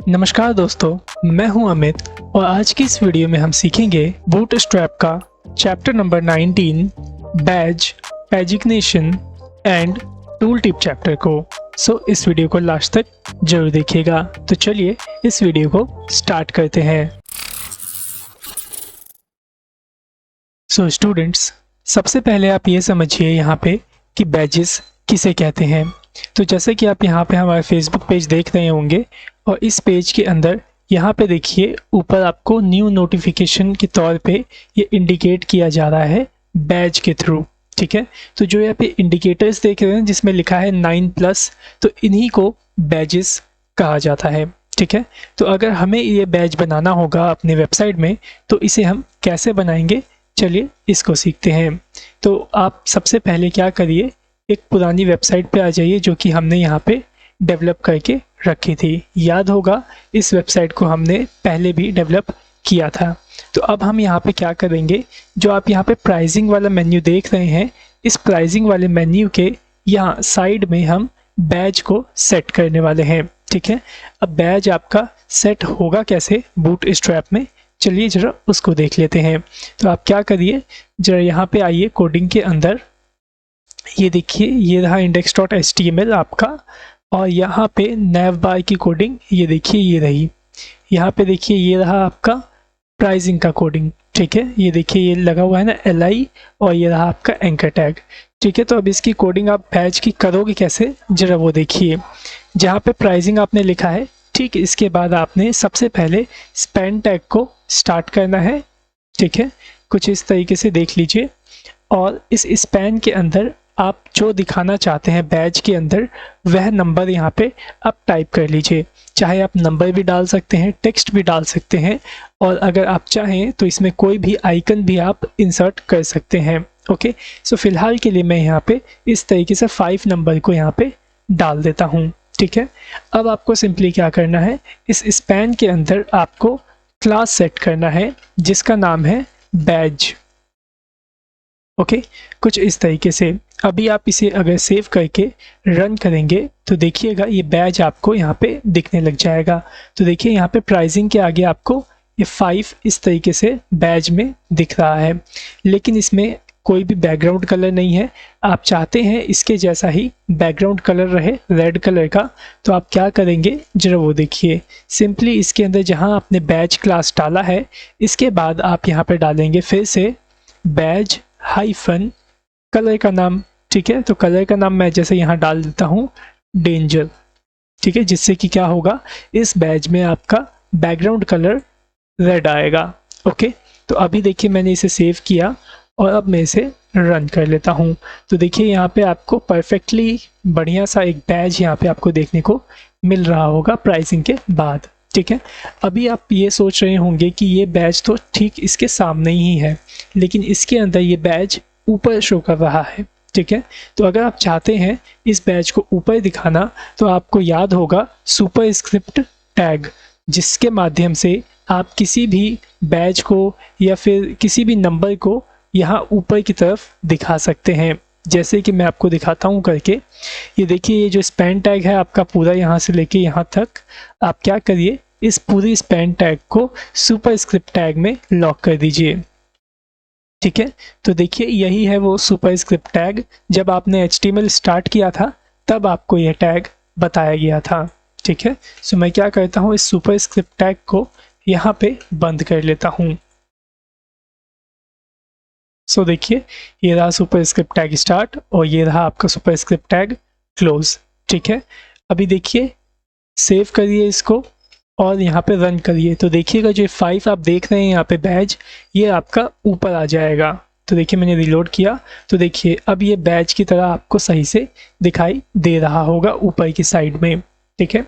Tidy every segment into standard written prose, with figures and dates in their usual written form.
नमस्कार दोस्तों, मैं हूं अमित और आज की इस वीडियो में हम सीखेंगे बूटस्ट्रैप का chapter number 19 badge, pagination and tooltip chapter को। इस वीडियो को लास्ट तक जरूर देखिएगा। तो चलिए इस वीडियो को स्टार्ट करते हैं। स्टूडेंट्स, सबसे पहले आप ये समझिए यहाँ पे कि बैजेस किसे कहते हैं। तो जैसे कि आप यहाँ पे हमारे फेसबुक पेज देख रहे होंगे और इस पेज के अंदर यहाँ पे देखिए ऊपर आपको न्यू नोटिफिकेशन के तौर पे ये इंडिकेट किया जा रहा है बैज के थ्रू। ठीक है, तो जो यहाँ पे इंडिकेटर्स देख रहे हैं जिसमें लिखा है 9+, तो इन्हीं को बैजेस कहा जाता है। ठीक है, तो अगर हमें ये बैज बनाना होगा अपने वेबसाइट में तो इसे हम कैसे बनाएंगे, चलिए इसको सीखते हैं। तो आप सबसे पहले क्या करिए, एक पुरानी वेबसाइट पे आ जाइए जो कि हमने यहाँ पे डेवलप करके रखी थी। याद होगा इस वेबसाइट को हमने पहले भी डेवलप किया था। तो अब हम यहाँ पे क्या करेंगे, जो आप यहाँ पे प्राइसिंग वाला मेन्यू देख रहे हैं, इस प्राइसिंग वाले मेन्यू के यहाँ साइड में हम बैज को सेट करने वाले हैं। ठीक है, अब बैज आपका सेट होगा कैसे बूटस्ट्रैप में, चलिए जरा उसको देख लेते हैं। तो आप क्या करिए, जरा यहाँ पे आइए कोडिंग के अंदर। ये देखिए ये रहा index.html आपका, और यहाँ पे nav बार की कोडिंग ये देखिए ये रही। यहाँ पे देखिए ये रहा आपका प्राइसिंग का कोडिंग। ठीक है, ये देखिए ये लगा हुआ है ना li, और ये रहा आपका एंकर टैग। ठीक है, तो अब इसकी कोडिंग आप बैज की करोगे कैसे, जरा वो देखिए। जहाँ पे प्राइसिंग आपने लिखा है, ठीक इसके बाद आपने सबसे पहले स्पैन टैग को स्टार्ट करना है। ठीक है, कुछ इस तरीके से देख लीजिए, और इस स्पैन के अंदर आप जो दिखाना चाहते हैं बैज के अंदर वह नंबर यहाँ पे आप टाइप कर लीजिए। चाहे आप नंबर भी डाल सकते हैं, टेक्स्ट भी डाल सकते हैं, और अगर आप चाहें तो इसमें कोई भी आइकन भी आप इंसर्ट कर सकते हैं। ओके, सो फिलहाल के लिए मैं यहाँ पे इस तरीके से 5 नंबर को यहाँ पे डाल देता हूँ। ठीक है, अब आपको सिंपली क्या करना है, इस स्पैन के अंदर आपको क्लास सेट करना है जिसका नाम है बैज। ओके, कुछ इस तरीके से। अभी आप इसे अगर सेव करके रन करेंगे तो देखिएगा ये बैज आपको यहाँ पे दिखने लग जाएगा। तो देखिए यहाँ पे प्राइसिंग के आगे आपको ये 5 इस तरीके से बैज में दिख रहा है, लेकिन इसमें कोई भी बैकग्राउंड कलर नहीं है। आप चाहते हैं इसके जैसा ही बैकग्राउंड कलर रहे, रेड कलर का, तो आप क्या करेंगे जरा वो देखिए। सिंपली इसके अंदर जहाँ आपने बैज क्लास डाला है, इसके बाद आप यहाँ पे डालेंगे फिर से बैज हाइफन कलर का नाम। ठीक है, तो कलर का नाम मैं जैसे यहाँ डाल देता हूँ डेंजर। ठीक है, जिससे कि क्या होगा, इस बैज में आपका बैकग्राउंड कलर रेड आएगा। ओके, तो अभी देखिए मैंने इसे सेव किया और अब मैं इसे रन कर लेता हूँ। तो देखिए यहाँ पे आपको परफेक्टली बढ़िया सा एक बैज यहाँ पे आपको देखने को मिल रहा होगा प्राइसिंग के बाद। ठीक है, अभी आप ये सोच रहे होंगे कि ये बैज तो ठीक इसके सामने ही है, लेकिन इसके अंदर ये बैज ऊपर शो कर रहा है। ठीक है, तो अगर आप चाहते हैं इस बैज को ऊपर दिखाना तो आपको याद होगा सुपरस्क्रिप्ट टैग, जिसके माध्यम से आप किसी भी बैज को या फिर किसी भी नंबर को यहाँ ऊपर की तरफ दिखा सकते हैं। जैसे कि मैं आपको दिखाता हूँ करके। ये देखिए ये जो स्पैन टैग है आपका पूरा यहाँ से लेके यहाँ तक, आप क्या करिए इस पूरी स्पैन टैग को सुपरस्क्रिप्ट टैग में लॉक कर दीजिए। ठीक है, तो देखिए यही है वो सुपरस्क्रिप्ट टैग। जब आपने HTML स्टार्ट किया था तब आपको यह टैग बताया गया था। ठीक है, सो मैं क्या करता हूँ, इस सुपरस्क्रिप्ट टैग को यहाँ पे बंद कर लेता हूँ। सो देखिए ये रहा सुपरस्क्रिप्ट टैग स्टार्ट और ये रहा आपका सुपरस्क्रिप्ट टैग क्लोज। ठीक है, अभी देखिए सेव करिए इसको और यहाँ पे रन करिए। तो देखिएगा जो 5 आप देख रहे हैं यहाँ पे बैज, ये आपका ऊपर आ जाएगा। तो देखिए मैंने रिलोड किया तो देखिए अब ये बैज की तरह आपको सही से दिखाई दे रहा होगा ऊपर की साइड में। ठीक है,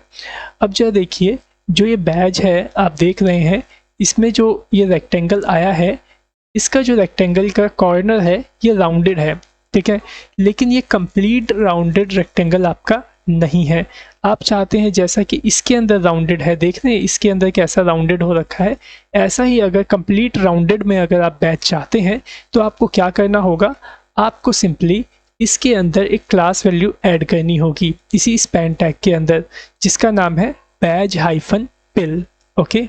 अब जरा देखिए जो ये बैज है आप देख रहे हैं, इसमें जो ये रेक्टेंगल आया है, इसका जो रेक्टेंगल का कॉर्नर है ये राउंडेड है। ठीक है, लेकिन ये कंप्लीट राउंडेड रेक्टेंगल आपका नहीं है। आप चाहते हैं जैसा कि इसके अंदर राउंडेड है, देख रहे हैं इसके अंदर कैसा राउंडेड हो रखा है, ऐसा ही अगर कंप्लीट राउंडेड में अगर आप बैज चाहते हैं तो आपको क्या करना होगा, आपको सिंपली इसके अंदर एक क्लास वैल्यू ऐड करनी होगी इसी स्पैन टैग के अंदर, जिसका नाम है बैज हाइफन पिल। ओके,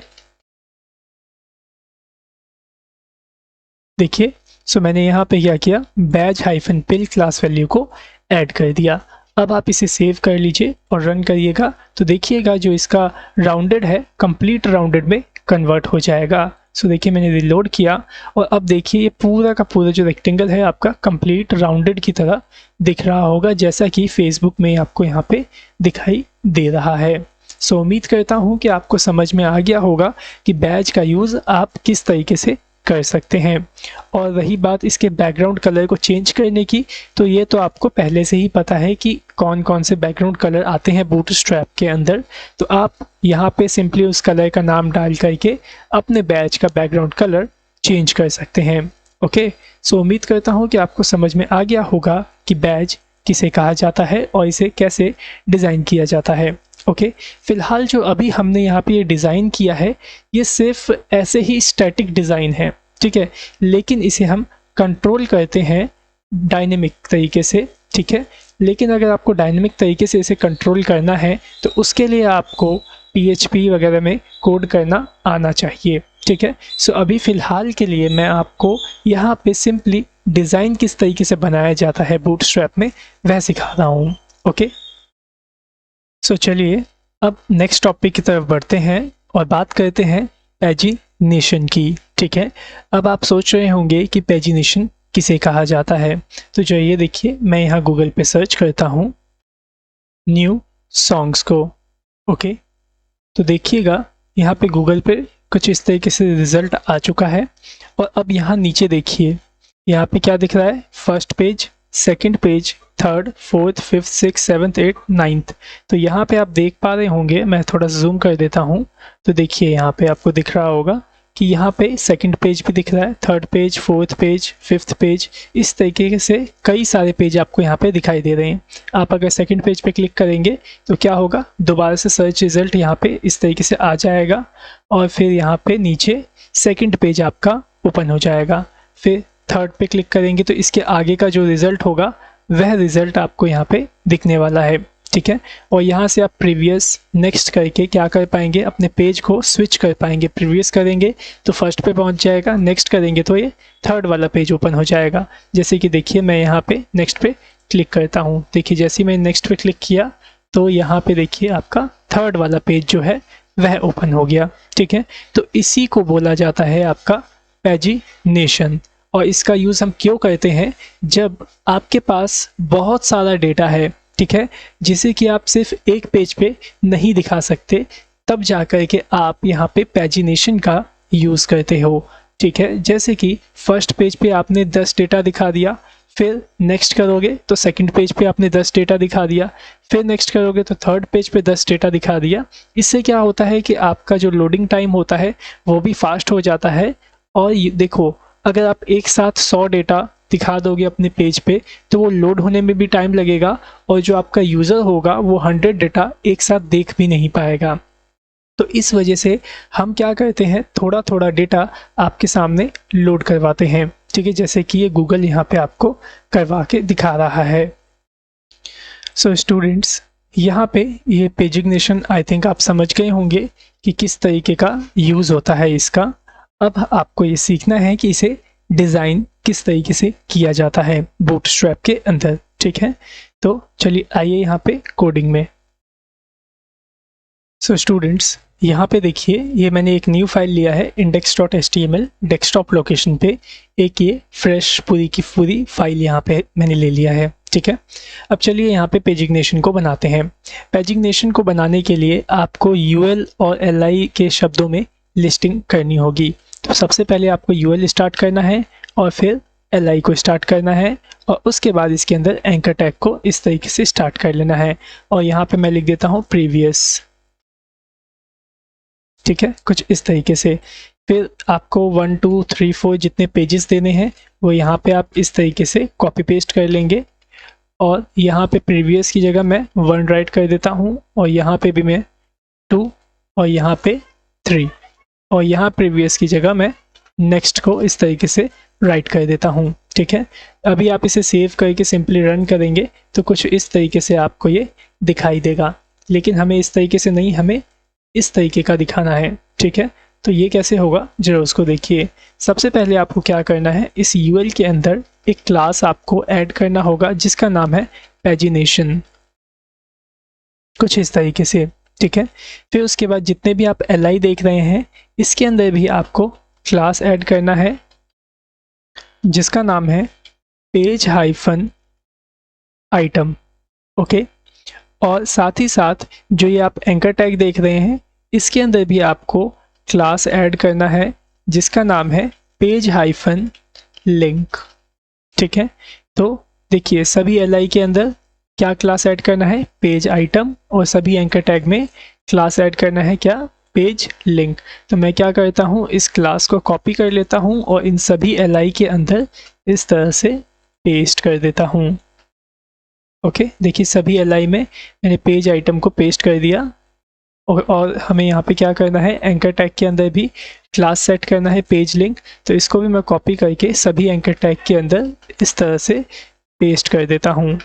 देखिए, सो मैंने यहाँ पे क्या किया, बैज हाइफन पिल क्लास वैल्यू को ऐड कर दिया। अब आप इसे सेव कर लीजिए और रन करिएगा, तो देखिएगा जो इसका राउंडेड है कंप्लीट राउंडेड में कन्वर्ट हो जाएगा। सो देखिए, मैंने रिलोड किया और अब देखिए ये पूरा का पूरा जो रेक्टेंगल है आपका कंप्लीट राउंडेड की तरह दिख रहा होगा, जैसा कि फेसबुक में आपको यहाँ पे दिखाई दे रहा है। सो उम्मीद करता हूँ कि आपको समझ में आ गया होगा कि बैज का यूज़ आप किस तरीके से कर सकते हैं। और रही बात इसके बैकग्राउंड कलर को चेंज करने की, तो ये तो आपको पहले से ही पता है कि कौन कौन से बैकग्राउंड कलर आते हैं बूटस्ट्रैप के अंदर। तो आप यहाँ पे सिंपली उस कलर का नाम डाल करके अपने बैज का बैकग्राउंड कलर चेंज कर सकते हैं। ओके, सो उम्मीद करता हूँ कि आपको समझ में आ गया होगा कि बैज किसे कहा जाता है और इसे कैसे डिज़ाइन किया जाता है। ओके, फिलहाल जो अभी हमने यहाँ पे ये डिज़ाइन किया है, ये सिर्फ ऐसे ही स्टैटिक डिज़ाइन है, ठीक है, लेकिन इसे हम कंट्रोल करते हैं डायनेमिक तरीके से, ठीक है। लेकिन अगर आपको डायनेमिक तरीके से इसे कंट्रोल करना है तो उसके लिए आपको PHP वगैरह में कोड करना आना चाहिए, ठीक है। सो अभी फ़िलहाल के लिए मैं आपको यहाँ पे सिंपली डिज़ाइन किस तरीके से बनाया जाता है बूटस्ट्रैप में वह सिखा रहा हूँ। ओके, सो चलिए अब नेक्स्ट टॉपिक की तरफ बढ़ते हैं और बात करते हैं पैजिनेशन की, ठीक है। अब आप सोच रहे होंगे कि पैजिनेशन किसे कहा जाता है, तो चलिए देखिए, मैं यहाँ गूगल पे सर्च करता हूँ न्यू सॉन्ग्स को। ओके, तो देखिएगा यहाँ पे गूगल पे कुछ इस तरीके से रिज़ल्ट आ चुका है। और अब यहाँ नीचे देखिए, यहाँ पे क्या दिख रहा है, first page, second page, third, fourth, fifth, six, seventh, eight, ninth. तो यहाँ पे आप देख पा रहे होंगे, मैं थोड़ा जूम कर देता हूँ, तो देखिए यहाँ पे आपको दिख रहा होगा कि यहाँ पे सेकंड पेज भी दिख रहा है, third page, fourth page, fifth page, इस तरीके से कई सारे पेज आपको यहाँ पे दिखाई दे रहे हैं। आप अगर सेकंड पेज पे क्लिक करेंगे तो क्या होगा, दोबारा से सर्च रिज़ल्ट यहाँ पे इस तरीके से आ जाएगा और फिर यहाँ पे नीचे सेकंड पेज आपका ओपन हो जाएगा। फिर थर्ड पे क्लिक करेंगे तो इसके आगे का जो रिज़ल्ट होगा वह रिज़ल्ट आपको यहाँ पे दिखने वाला है, ठीक है। और यहाँ से आप प्रीवियस, नेक्स्ट करके क्या कर पाएंगे, अपने पेज को स्विच कर पाएंगे। प्रीवियस करेंगे तो फर्स्ट पे पहुँच जाएगा, नेक्स्ट करेंगे तो ये थर्ड वाला पेज ओपन हो जाएगा। जैसे कि देखिए, मैं यहाँ पे नेक्स्ट पे क्लिक करता हूँ, देखिए जैसे ही मैं नेक्स्ट पे क्लिक किया तो यहाँ पे देखिए आपका थर्ड वाला पेज जो है वह ओपन हो गया, ठीक है। तो इसी को बोला जाता है आपका पैजिनेशन। और इसका यूज़ हम क्यों करते हैं, जब आपके पास बहुत सारा डेटा है, ठीक है, जिसे कि आप सिर्फ एक पेज पे नहीं दिखा सकते, तब जा कर के आप यहाँ पे पैजिनेशन का यूज़ करते हो, ठीक है। जैसे कि फर्स्ट पेज पे आपने 10 डेटा दिखा दिया, फिर नेक्स्ट करोगे तो सेकंड पेज पे आपने 10 डेटा दिखा दिया, फिर नेक्स्ट करोगे तो थर्ड पेज पे 10 डेटा दिखा दिया। इससे क्या होता है कि आपका जो लोडिंग टाइम होता है वो भी फास्ट हो जाता है। और देखो, अगर आप एक साथ 100 डेटा दिखा दोगे अपने पेज पे तो वो लोड होने में भी टाइम लगेगा और जो आपका यूज़र होगा वो 100 डेटा एक साथ देख भी नहीं पाएगा। तो इस वजह से हम क्या करते हैं, थोड़ा थोड़ा डेटा आपके सामने लोड करवाते हैं, ठीक है, जैसे कि ये गूगल यहाँ पे आपको करवा के दिखा रहा है। सो स्टूडेंट्स, यहाँ पे ये पैजिनेशन आई थिंक आप समझ गए होंगे कि किस तरीके का यूज़ होता है इसका। अब आपको ये सीखना है कि इसे डिज़ाइन किस तरीके से किया जाता है बूटस्ट्रैप के अंदर, ठीक है। तो चलिए आइए यहाँ पे कोडिंग में। सो स्टूडेंट्स, यहाँ पे देखिए, ये मैंने एक न्यू फाइल लिया है index.html डेस्कटॉप लोकेशन पे। एक ये फ्रेश पूरी की पूरी फाइल यहाँ पे मैंने ले लिया है, ठीक है। अब चलिए यहाँ पे पैजिनेशन को बनाते हैं। पैजिनेशन को बनाने के लिए आपको UL और LI के शब्दों में लिस्टिंग करनी होगी। तो सबसे पहले आपको UL स्टार्ट करना है और फिर LI को स्टार्ट करना है और उसके बाद इसके अंदर एंकर टैग को इस तरीके से स्टार्ट कर लेना है। और यहाँ पे मैं लिख देता हूँ प्रीवियस, ठीक है, कुछ इस तरीके से। फिर आपको 1 2 3 4 जितने पेजेस देने हैं वो यहाँ पे आप इस तरीके से कॉपी पेस्ट कर लेंगे। और यहाँ पे प्रीवियस की जगह मैं 1 राइट कर देता हूँ और यहाँ पे भी मैं 2 और यहाँ पे 3 और यहाँ प्रीवियस की जगह मैं नेक्स्ट को इस तरीके से राइट कर देता हूँ, ठीक है। अभी आप इसे सेव करके सिंपली रन करेंगे तो कुछ इस तरीके से आपको ये दिखाई देगा। लेकिन हमें इस तरीके से नहीं, हमें इस तरीके का दिखाना है, ठीक है। तो ये कैसे होगा जरा उसको देखिए। सबसे पहले आपको क्या करना है, इस यूएल के अंदर एक क्लास आपको ऐड करना होगा जिसका नाम है पैजिनेशन, कुछ इस तरीके से, ठीक है। फिर उसके बाद जितने भी आप एल देख रहे हैं इसके अंदर भी आपको क्लास ऐड करना है जिसका नाम है पेज हाइफन आइटम, ओके। और साथ ही साथ जो ये आप एंकर टैग देख रहे हैं इसके अंदर भी आपको क्लास ऐड करना है जिसका नाम है पेज हाइफन लिंक, ठीक है। तो देखिए सभी एल के अंदर क्या क्लास ऐड करना है, पेज आइटम, और सभी एंकर टैग में क्लास ऐड करना है क्या, पेज लिंक। तो मैं क्या करता हूँ, इस क्लास को कॉपी कर लेता हूँ और इन सभी एल के अंदर इस तरह से पेस्ट कर देता हूँ, ओके। देखिए सभी एल में मैंने पेज आइटम को पेस्ट कर दिया। और हमें यहाँ पे क्या करना है, एंकर टैग के अंदर भी क्लास सेट करना है पेज लिंक। तो इसको भी मैं कॉपी करके सभी एंकर टैग के अंदर इस तरह से पेस्ट कर देता हूँ,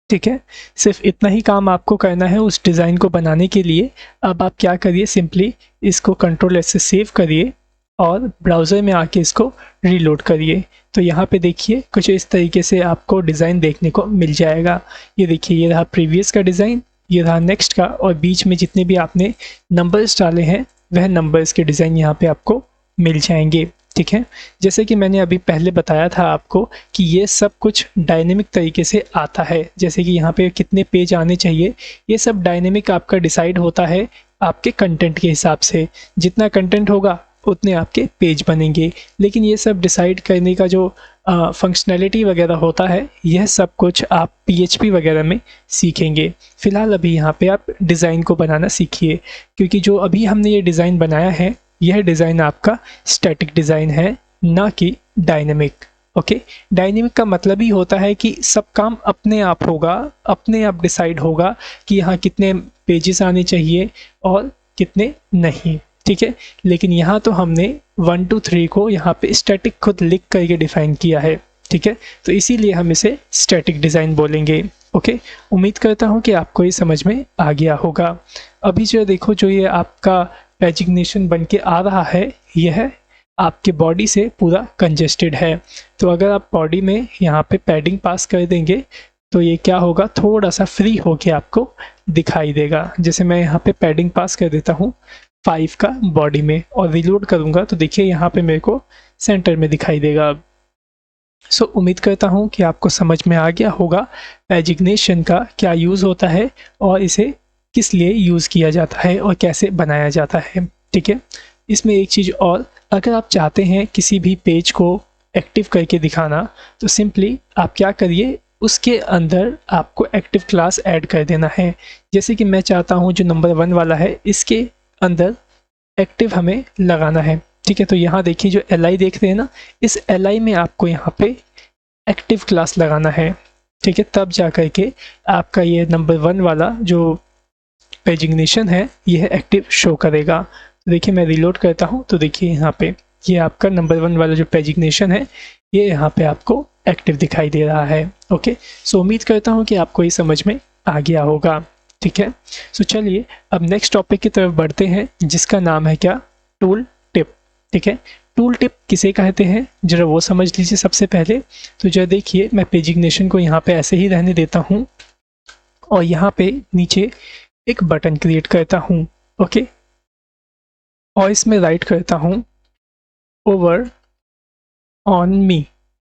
ठीक है। सिर्फ इतना ही काम आपको करना है उस डिज़ाइन को बनाने के लिए। अब आप क्या करिए, सिंपली इसको कंट्रोल एस से सेव करिए और ब्राउज़र में आके इसको रीलोड करिए। तो यहाँ पे देखिए कुछ इस तरीके से आपको डिज़ाइन देखने को मिल जाएगा। ये देखिए ये रहा प्रीवियस का डिज़ाइन, ये रहा नेक्स्ट का, और बीच में जितने भी आपने नंबर्स डाले हैं वह नंबर्स के डिज़ाइन यहाँ पे आपको मिल जाएंगे, ठीक है। जैसे कि मैंने अभी पहले बताया था आपको कि ये सब कुछ डायनेमिक तरीके से आता है। जैसे कि यहाँ पे कितने पेज आने चाहिए, ये सब डायनेमिक आपका डिसाइड होता है आपके कंटेंट के हिसाब से। जितना कंटेंट होगा उतने आपके पेज बनेंगे। लेकिन ये सब डिसाइड करने का जो फंक्शनैलिटी वगैरह होता है, यह सब कुछ आप PHP वगैरह में सीखेंगे। फ़िलहाल अभी यहाँ पे आप डिज़ाइन को बनाना सीखिए, क्योंकि जो अभी हमने ये डिज़ाइन बनाया है यह डिज़ाइन आपका स्टैटिक डिज़ाइन है, ना कि डायनेमिक, ओके। डायनेमिक का मतलब ही होता है कि सब काम अपने आप होगा, अपने आप डिसाइड होगा कि यहाँ कितने पेजेस आने चाहिए और कितने नहीं, ठीक है। लेकिन यहाँ तो हमने 1 2 3 को यहाँ पे स्टैटिक खुद लिख करके डिफ़ाइन किया है, ठीक है। तो इसीलिए हम इसे स्टैटिक डिज़ाइन बोलेंगे, ओके। उम्मीद करता हूँ कि आपको ये समझ में आ गया होगा। अभी जो देखो, जो ये आपका पैजिग्नेशन बन के आ रहा है यह आपके बॉडी से पूरा कंजेस्टेड है। तो अगर आप बॉडी में यहाँ पे पैडिंग पास कर देंगे तो ये क्या होगा, थोड़ा सा फ्री होके आपको दिखाई देगा। जैसे मैं यहाँ पे पैडिंग पास कर देता हूँ 5 का बॉडी में और रीलोड करूँगा तो देखिए यहाँ पे मेरे को सेंटर में दिखाई देगा। सो उम्मीद करता हूँ कि आपको समझ में आ गया होगा पैजिग्नेशन का क्या यूज़ होता है और इसे किस लिए यूज़ किया जाता है और कैसे बनाया जाता है, ठीक है। इसमें एक चीज़ और, अगर आप चाहते हैं किसी भी पेज को एक्टिव करके दिखाना तो सिंपली आप क्या करिए, उसके अंदर आपको एक्टिव क्लास ऐड कर देना है। जैसे कि मैं चाहता हूँ जो नंबर 1 वाला है इसके अंदर एक्टिव हमें लगाना है, ठीक है। तो यहाँ देखिए जो LI देख रहे हैं ना, इस LI में आपको यहाँ पे एक्टिव क्लास लगाना है, ठीक है। तब जा कर के आपका ये नंबर 1 वाला जो पैजिग्नेशन है यह एक्टिव शो करेगा। तो देखिए मैं रीलोड करता हूँ तो देखिए यहाँ पे ये आपका नंबर 1 वाला जो पैजिग्नेशन है ये यहाँ पे आपको एक्टिव दिखाई दे रहा है, ओके। सो उम्मीद करता हूँ कि आपको ये समझ में आ गया होगा, ठीक है। सो चलिए अब नेक्स्ट टॉपिक की तरफ बढ़ते हैं जिसका नाम है क्या, टूल टिप, ठीक है। टूल टिप किसे कहते हैं जरा वो समझ लीजिए सबसे पहले। तो जरा देखिए मैं पैजिग्नेशन को यहाँ पे ऐसे ही रहने देता हूँ और यहाँ पे नीचे एक बटन क्रिएट करता हूँ, ओके। और इसमें राइट करता हूँ ओवर ऑन मी,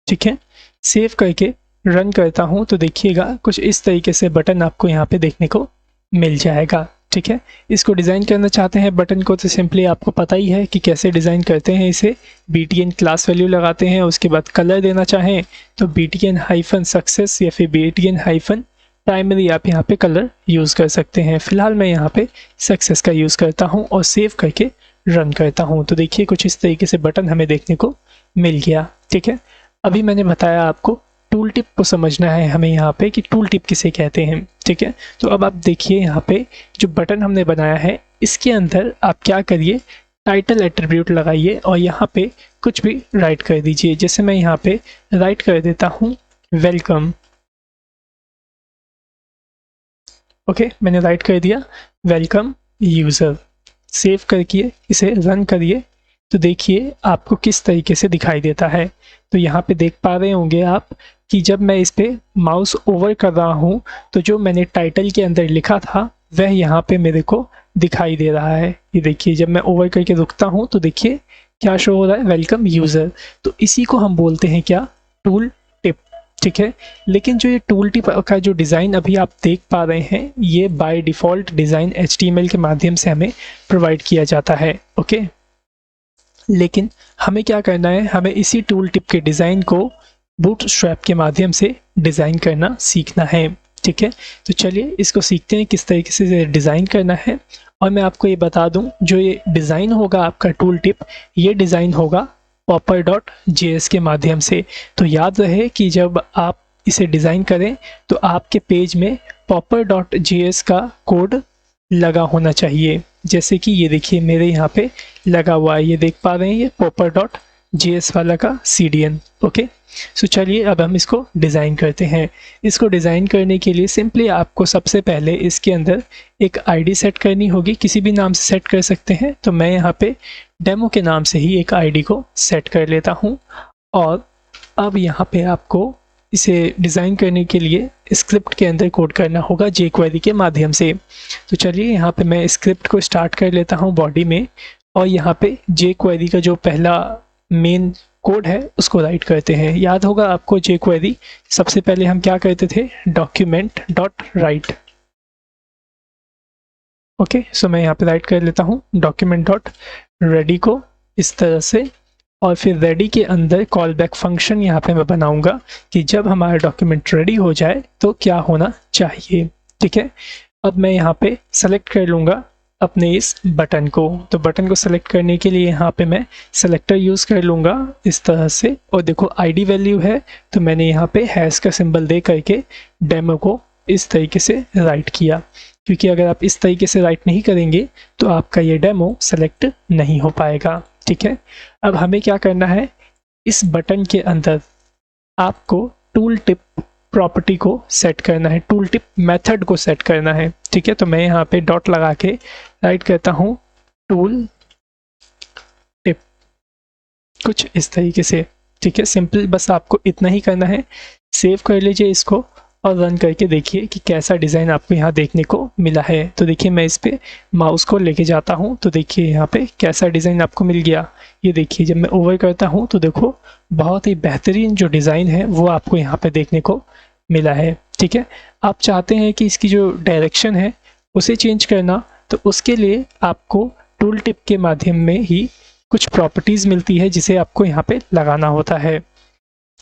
ठीक है। सेव करके रन करता हूँ तो देखिएगा कुछ इस तरीके से बटन आपको यहाँ पे देखने को मिल जाएगा, ठीक है। इसको डिज़ाइन करना चाहते हैं बटन को तो सिंपली आपको पता ही है कि कैसे डिज़ाइन करते हैं इसे। btn क्लास वैल्यू लगाते हैं, उसके बाद कलर देना चाहें तो btn-सक्सेस या फिर btn- प्राइमरी आप यहाँ पे कलर यूज़ कर सकते हैं। फ़िलहाल मैं यहाँ पे सक्सेस का यूज़ करता हूँ और सेव करके रन करता हूँ तो देखिए कुछ इस तरीके से बटन हमें देखने को मिल गया, ठीक है। अभी मैंने बताया आपको टूल टिप को समझना है हमें यहाँ पे कि टूल टिप किसे कहते हैं, ठीक है। तो अब आप देखिए यहाँ पे जो बटन हमने बनाया है इसके अंदर आप क्या करिए, टाइटल एट्रीब्यूट लगाइए और यहाँ पे कुछ भी राइट कर दीजिए। जैसे मैं यहाँ पे राइट कर देता हूँ वेलकम, ओके। मैंने राइट कर दिया वेलकम यूज़र। सेव करके इसे रन करिए तो देखिए आपको किस तरीके से दिखाई देता है। तो यहाँ पे देख पा रहे होंगे आप कि जब मैं इस पे माउस ओवर कर रहा हूँ तो जो मैंने टाइटल के अंदर लिखा था वह यहाँ पे मेरे को दिखाई दे रहा है। ये देखिए जब मैं ओवर करके रुकता हूँ तो देखिए क्या शो हो रहा है, वेलकम यूज़र। तो इसी को हम बोलते हैं क्या, टूल टिप। ठीक है, लेकिन जो ये टूल टिप का जो डिज़ाइन अभी आप देख पा रहे हैं ये बाय डिफ़ॉल्ट डिज़ाइन HTML के माध्यम से हमें प्रोवाइड किया जाता है। ओके, लेकिन हमें क्या करना है, हमें इसी टूल टिप के डिज़ाइन को बूटस्ट्रैप के माध्यम से डिज़ाइन करना सीखना है। ठीक है, तो चलिए इसको सीखते हैं किस तरीके से डिज़ाइन करना है। और मैं आपको ये बता दूं, जो ये डिज़ाइन होगा आपका टूल टिप, ये डिज़ाइन होगा popper.js के माध्यम से। तो याद रहे कि जब आप इसे डिज़ाइन करें तो आपके पेज में popper.js का कोड लगा होना चाहिए। जैसे कि ये देखिए मेरे यहाँ पे लगा हुआ है, ये देख पा रहे हैं, ये popper.js वाला का CDN। ओके, सो चलिए अब हम इसको डिज़ाइन करते हैं। इसको डिज़ाइन करने के लिए सिंपली आपको सबसे पहले इसके अंदर एक आईडी सेट करनी होगी, किसी भी नाम से सेट कर सकते हैं। तो मैं यहाँ पे डेमो के नाम से ही एक आईडी को सेट कर लेता हूँ। और अब यहाँ पे आपको इसे डिज़ाइन करने के लिए स्क्रिप्ट के अंदर कोड करना होगा jQuery के माध्यम से। तो चलिए यहाँ पे मैं स्क्रिप्ट को स्टार्ट कर लेता हूँ बॉडी में, और यहाँ पे jQuery का जो पहला मेन कोड है उसको राइट करते हैं। याद होगा आपको jQuery सबसे पहले हम क्या करते थे, document.write। ओके, सो मैं यहाँ पे राइट कर लेता हूँ document.ready को इस तरह से, और फिर रेडी के अंदर कॉल बैक फंक्शन यहाँ पे मैं बनाऊंगा कि जब हमारा डॉक्यूमेंट रेडी हो जाए तो क्या होना चाहिए। ठीक है, अब मैं यहाँ पे सेलेक्ट कर लूँगा अपने इस बटन को। तो बटन को सेलेक्ट करने के लिए यहाँ पे मैं सेलेक्टर यूज़ कर लूँगा इस तरह से, और देखो आईडी वैल्यू है तो मैंने यहाँ पे हैश का सिंबल दे करके डेमो को इस तरीके से राइट किया, क्योंकि अगर आप इस तरीके से राइट नहीं करेंगे तो आपका ये डेमो सेलेक्ट नहीं हो पाएगा। ठीक है, अब हमें क्या करना है, इस बटन के अंदर आपको टूल टिप प्रॉपर्टी को सेट करना है, टूल टिप मेथड को सेट करना है। ठीक है, तो मैं यहाँ पे डॉट लगा के राइट करता हूँ टूल टिप, कुछ इस तरीके से। ठीक है, सिंपल बस आपको इतना ही करना है। सेव कर लीजिए इसको और रन करके देखिए कि कैसा डिज़ाइन आपको यहाँ देखने को मिला है। तो देखिए मैं इस पे माउस को लेके जाता हूँ तो देखिए यहाँ पे कैसा डिज़ाइन आपको मिल गया। ये देखिए जब मैं ओवर करता हूँ तो देखो बहुत ही बेहतरीन जो डिज़ाइन है वो आपको यहाँ पे देखने को मिला है। ठीक है, आप चाहते हैं कि इसकी जो डायरेक्शन है उसे चेंज करना, तो उसके लिए आपको टूल टिप के माध्यम में ही कुछ प्रॉपर्टीज़ मिलती है जिसे आपको यहाँ पे लगाना होता है।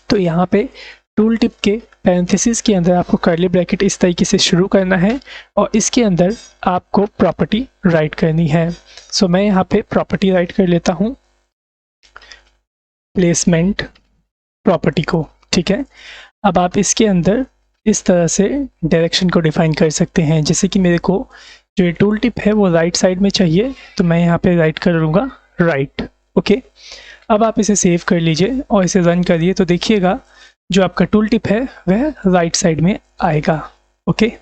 तो यहाँ पे टूल टिप के पैरेंथेसिस के अंदर आपको कर्ली ब्रैकेट इस तरीके से शुरू करना है और इसके अंदर आपको प्रॉपर्टी राइट करनी है। सो मैं यहाँ पे प्रॉपर्टी राइट कर लेता हूँ, प्लेसमेंट प्रॉपर्टी को। ठीक है, अब आप इसके अंदर इस तरह से डायरेक्शन को डिफाइन कर सकते हैं। जैसे कि मेरे को जो ये टूल टिप है वो राइट साइड में चाहिए तो मैं यहाँ पे राइट कर लूँगा राइट। ओके, अब आप इसे सेव कर लीजिए और इसे रन करिए तो देखिएगा जो आपका टूल टिप है वह राइट साइड में आएगा। ओके,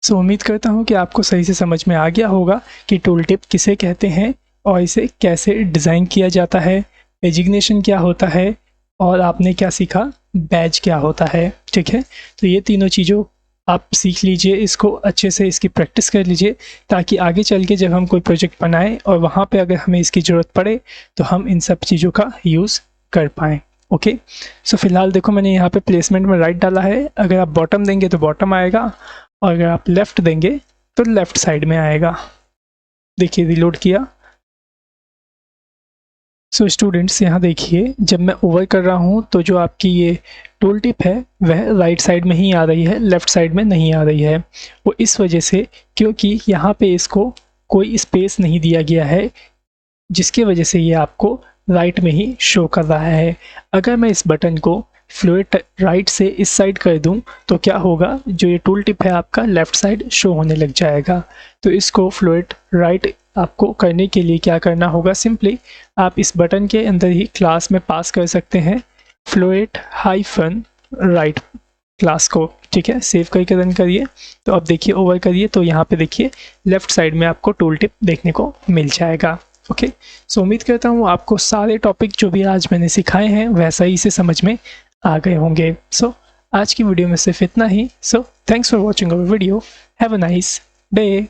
सो उम्मीद करता हूँ कि आपको सही से समझ में आ गया होगा कि टूल टिप किसे कहते हैं और इसे कैसे डिज़ाइन किया जाता है, पेजिग्नेशन क्या होता है और आपने क्या सीखा, बैज क्या होता है। ठीक है, तो ये तीनों चीज़ों आप सीख लीजिए, इसको अच्छे से इसकी प्रैक्टिस कर लीजिए ताकि आगे चल के जब हम कोई प्रोजेक्ट बनाएं और वहाँ पे अगर हमें इसकी ज़रूरत पड़े तो हम इन सब चीज़ों का यूज़ कर पाएँ। ओके, सो फिलहाल देखो मैंने यहाँ पे प्लेसमेंट में राइट डाला है, अगर आप बॉटम देंगे तो बॉटम आएगा और अगर आप लेफ़्ट देंगे तो लेफ़्ट साइड में आएगा। देखिए रिलोड किया। सो स्टूडेंट्स यहाँ देखिए जब मैं ओवर कर रहा हूँ तो जो आपकी ये टूल टिप है वह राइट साइड में ही आ रही है, लेफ़्ट साइड में नहीं आ रही है। वो इस वजह से क्योंकि यहाँ पे इसको कोई स्पेस नहीं दिया गया है, जिसकी वजह से ये आपको राइट में ही शो कर रहा है। अगर मैं इस बटन को फ्लोट राइट से इस साइड कर दूं तो क्या होगा, जो ये टूल टिप है आपका लेफ़्ट साइड शो होने लग जाएगा। तो इसको फ्लोट राइट आपको करने के लिए क्या करना होगा, सिंपली आप इस बटन के अंदर ही क्लास में पास कर सकते हैं फ्लोट हाइफन राइट क्लास को। ठीक है, सेव करके रन करिए। तो अब देखिए ओवर करिए तो यहाँ पे देखिए लेफ्ट साइड में आपको टूल टिप देखने को मिल जाएगा। ओके, सो उम्मीद करता हूँ आपको सारे टॉपिक जो भी आज मैंने सिखाए हैं वैसा ही से समझ में आ गए होंगे। सो आज की वीडियो में सिर्फ इतना ही। So thanks for watching our video, have a nice day.